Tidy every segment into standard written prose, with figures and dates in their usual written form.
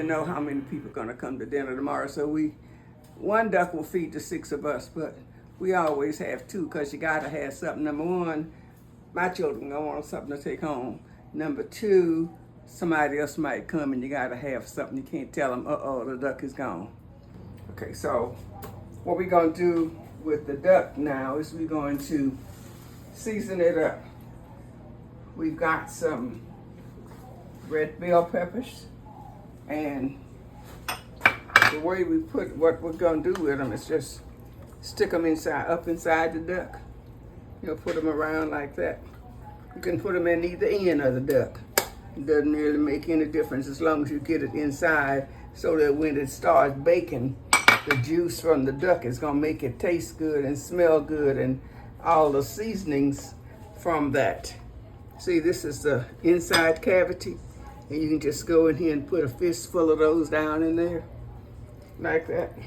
know how many people are gonna come to dinner tomorrow. So one duck will feed the 6 of us, but we always have 2 because you gotta have something. Number 1, my children gonna want something to take home. Number 2, somebody else might come and you gotta have something. You can't tell them, uh-oh, the duck is gone. Okay, so what we're gonna do with the duck now is we're going to season it up. We've got some red bell peppers, and the way we put what we're gonna do with them is just stick them up inside the duck. You'll put them around like that. You can put them in either end of the duck. It doesn't really make any difference as long as you get it inside, so that when it starts baking, the juice from the duck is gonna make it taste good and smell good, and all the seasonings from that. See, this is the inside cavity, and you can just go in here and put a fistful of those down in there, like that.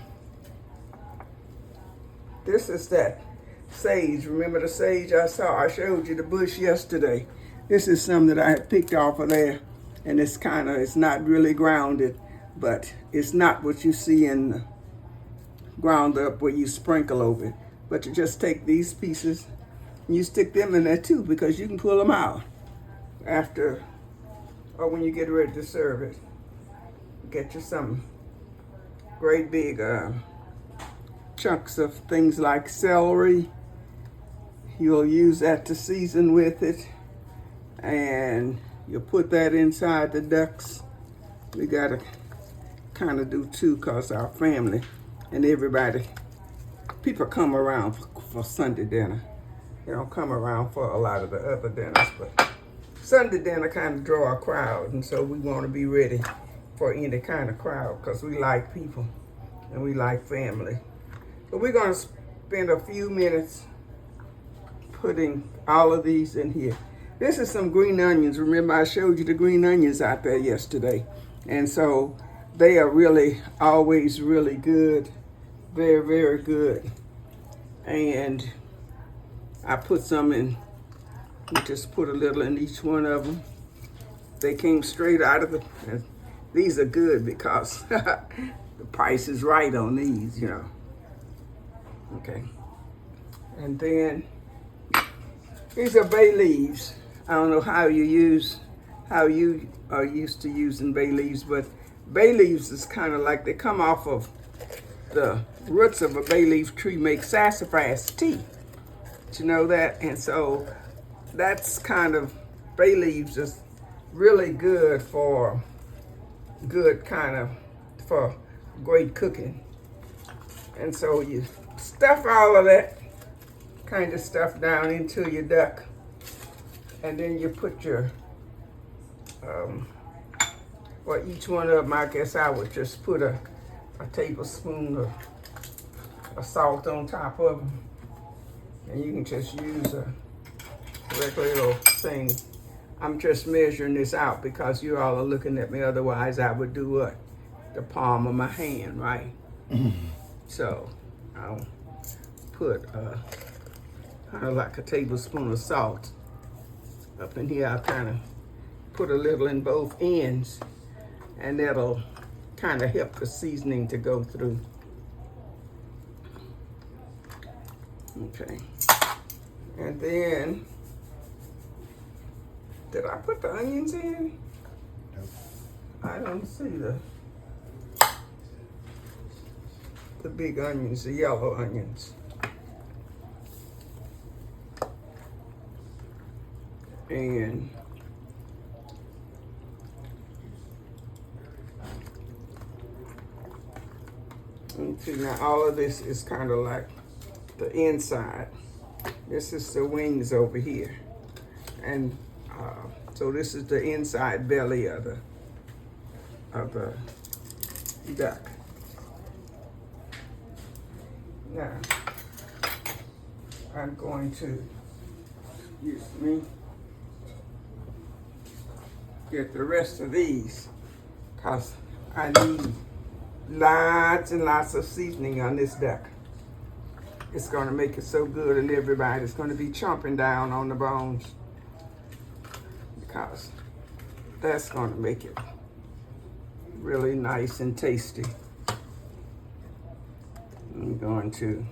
This is that sage. Remember the sage I showed you the bush yesterday. This is some that I had picked off of there, and it's not really grounded, but it's not what you see in the ground up where you sprinkle over it. But you just take these pieces and you stick them in there too, because you can pull them out after or when you get ready to serve it. Get you some great big chunks of things like celery. You'll use that to season with it, and you'll put that inside the ducks. We gotta kind of do 2 because our family and everybody, people come around for Sunday dinner. They don't come around for a lot of the other dinners, but Sunday dinner kind of draw a crowd, and so we want to be ready for any kind of crowd because we like people and we like family. So we're going to spend a few minutes putting all of these in here. This is some green onions. Remember I showed you the green onions out there yesterday, and so they are really always really good, very, very good. And I put some in. We just put a little in each one of them. They came straight out of the, these are good because the price is right on these, you know. Okay. And then these are bay leaves. I don't know how you are used to using bay leaves, but bay leaves is kind of like they come off of the roots of a bay leaf tree, make sassafras tea. Did you know that? And so that's kind of, bay leaves is really good for great cooking. And so you stuff all of that kind of stuff down into your duck, and then you put your well, each one of them, I guess I would just put a tablespoon of salt on top of them, and you can just use a regular little thing. I'm just measuring this out because you all are looking at me. Otherwise, I would do what? The palm of my hand, right? So I'll put kind of like a tablespoon of salt up in here. I'll kind of put a little in both ends, and that'll kind of help the seasoning to go through. Okay. And then, did I put the onions in? Nope. I don't see the big onions, the yellow onions. And see, now all of this is kind of like the inside. This is the wings over here, and so this is the inside belly of the duck. Now I'm going to get the rest of these because I need lots and lots of seasoning on this duck. It's going to make it so good, and everybody's going to be chomping down on the bones because that's going to make it really nice and tasty. I'm going to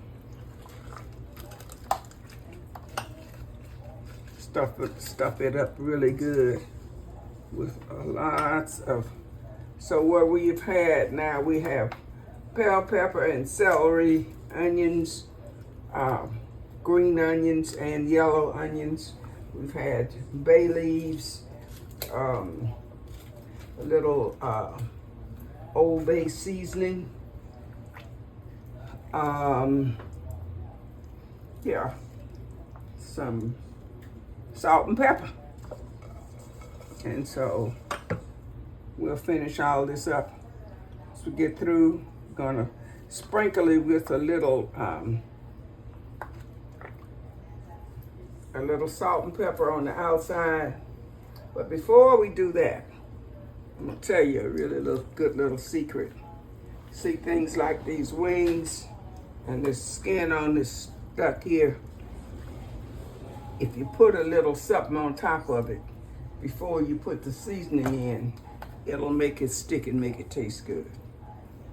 stuff it up really good with lots of. So what we've had now, we have bell pepper and celery, onions, green onions and yellow onions. We've had bay leaves, a little Old Bay seasoning. Yeah, some salt and pepper. And so we'll finish all this up as we get through. Gonna sprinkle it with a little salt and pepper on the outside. But before we do that, I'm gonna tell you a really good little secret. See, things like these wings and this skin on this duck here, if you put a little something on top of it before you put the seasoning in, it'll make it stick and make it taste good.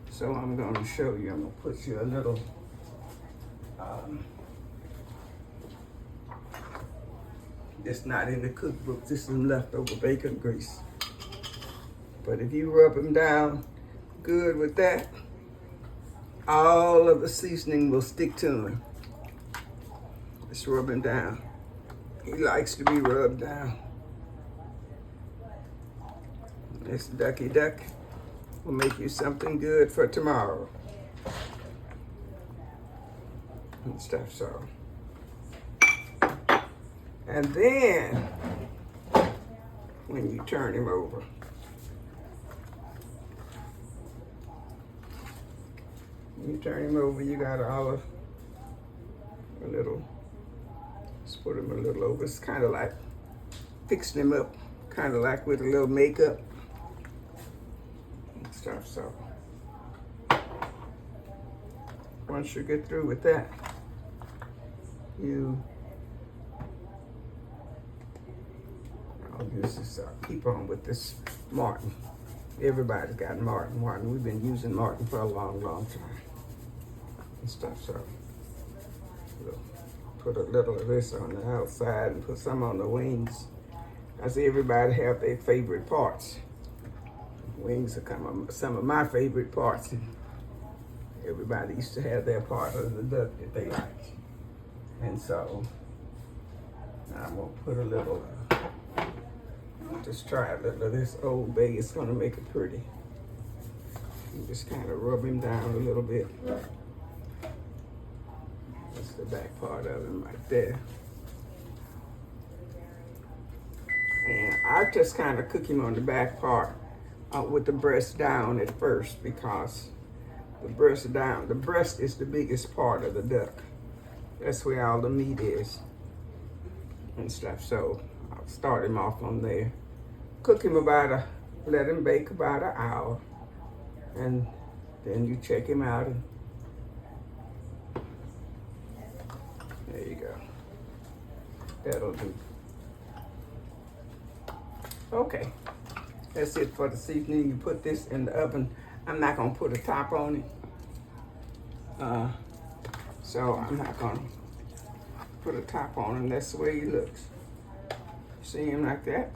So I'm going to show you. I'm going to put you a little this not in the cookbook. This is some leftover bacon grease. But if you rub them down good with that, all of the seasoning will stick to him. Just rub him down. He likes to be rubbed down. This ducky duck will make you something good for tomorrow. And stuff, so. And then, when you turn him over, you got a little, just put him a little over. It's kind of like fixing him up, kind of like with a little makeup and stuff. So once you get through with that, I'll use this, keep on with this Martin. Everybody's got Martin. We've been using Martin for a long, long time and stuff. So we'll put a little of this on the outside and put some on the wings. I see everybody have their favorite parts. Wings are some of my favorite parts. And everybody used to have their part of the duck that they liked. And so I'm gonna put a little, just try a little of this Old Bay. It's gonna make it pretty. And just kind of rub him down a little bit. That's the back part of him right there. And I just kind of cook him on the back part with the breast down at first, because the breast is the biggest part of the duck. That's where all the meat is and stuff. So I'll start him off on there. Cook him let him bake about an hour. And then you check him out. And there you go. That'll do. Okay. That's it for the seasoning. You put this in the oven. I'm not gonna put a top on it. So I'm not gonna put a top on him. That's the way he looks. See him like that?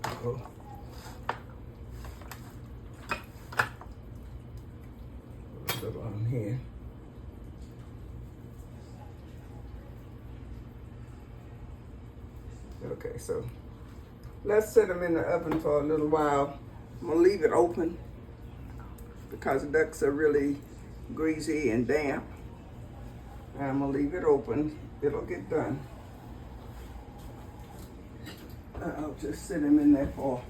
Oh. A little on here. Okay, so let's set them in the oven for a little while. I'm gonna leave it open because ducks are really greasy and damp. And I'm gonna leave it open. It'll get done. I'll just sit him in there for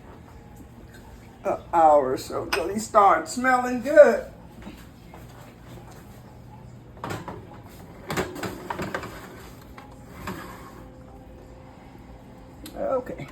an hour or so till he starts smelling good. Okay.